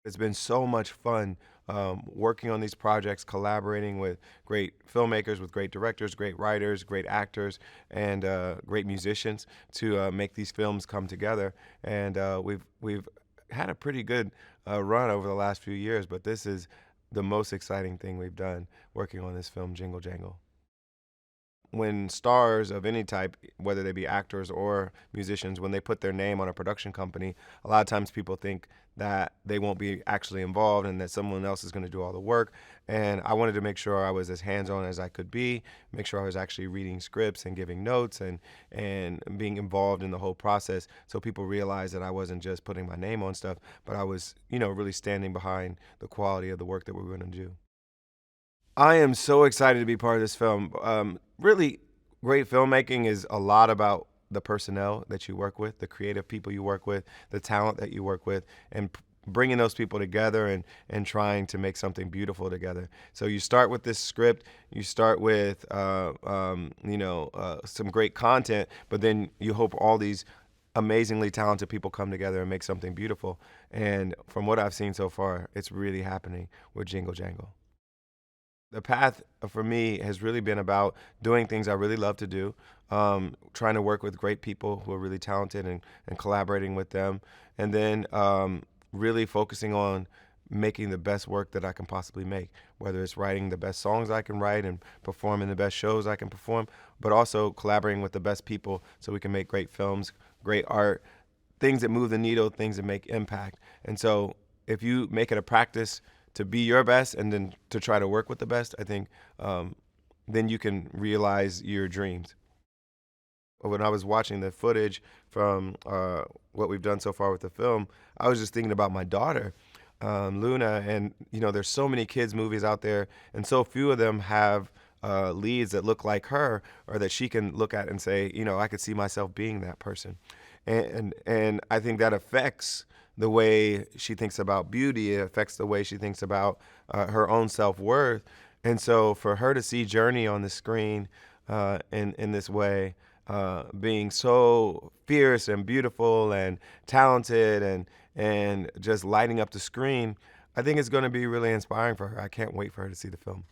It's been so much fun working on these projects, collaborating with great filmmakers, with great directors, great writers, great actors, and great musicians to make these films come together. And we've had a pretty good run over the last few years, but this is the most exciting thing we've done working on this film, Jingle Jangle. When stars of any type, whether they be actors or musicians, when they put their name on a production company, a lot of times people think that they won't be actually involved and that someone else is going to do all the work. And I wanted to make sure I was as hands-on as I could be, make sure I was actually reading scripts and giving notes and being involved in the whole process, so people realized that I wasn't just putting my name on stuff, but I was, really standing behind the quality of the work that we were going to do. I am so excited to be part of this film. Really, great filmmaking is a lot about the personnel that you work with, the creative people you work with, the talent that you work with, and bringing those people together and trying to make something beautiful together. So you start with this script, you start with some great content, but then you hope all these amazingly talented people come together and make something beautiful. And from what I've seen so far, it's really happening with Jingle Jangle. The path for me has really been about doing things I really love to do, trying to work with great people who are really talented and collaborating with them, and then really focusing on making the best work that I can possibly make, whether it's writing the best songs I can write and performing the best shows I can perform, but also collaborating with the best people so we can make great films, great art, things that move the needle, things that make impact. And so if you make it a practice to be your best and then to try to work with the best, I think then you can realize your dreams. When I was watching the footage from what we've done so far with the film, I was just thinking about my daughter, Luna, and there's so many kids movies out there, and so few of them have leads that look like her or that she can look at and say, I could see myself being that person, and I think that affects the way she thinks about beauty. It affects the way she thinks about her own self-worth. And so for her to see Journey on the screen in this way, being so fierce and beautiful and talented and just lighting up the screen, I think it's going to be really inspiring for her. I can't wait for her to see the film.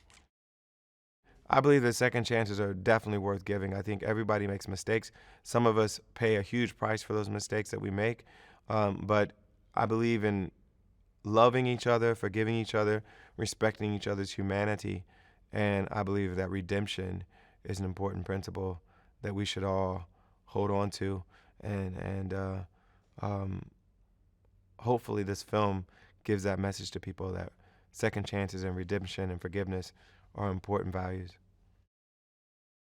I believe that second chances are definitely worth giving. I think everybody makes mistakes. Some of us pay a huge price for those mistakes that we make, but I believe in loving each other, forgiving each other, respecting each other's humanity, and I believe that redemption is an important principle that we should all hold on to, and um, hopefully this film gives that message to people that second chances and redemption and forgiveness are important values.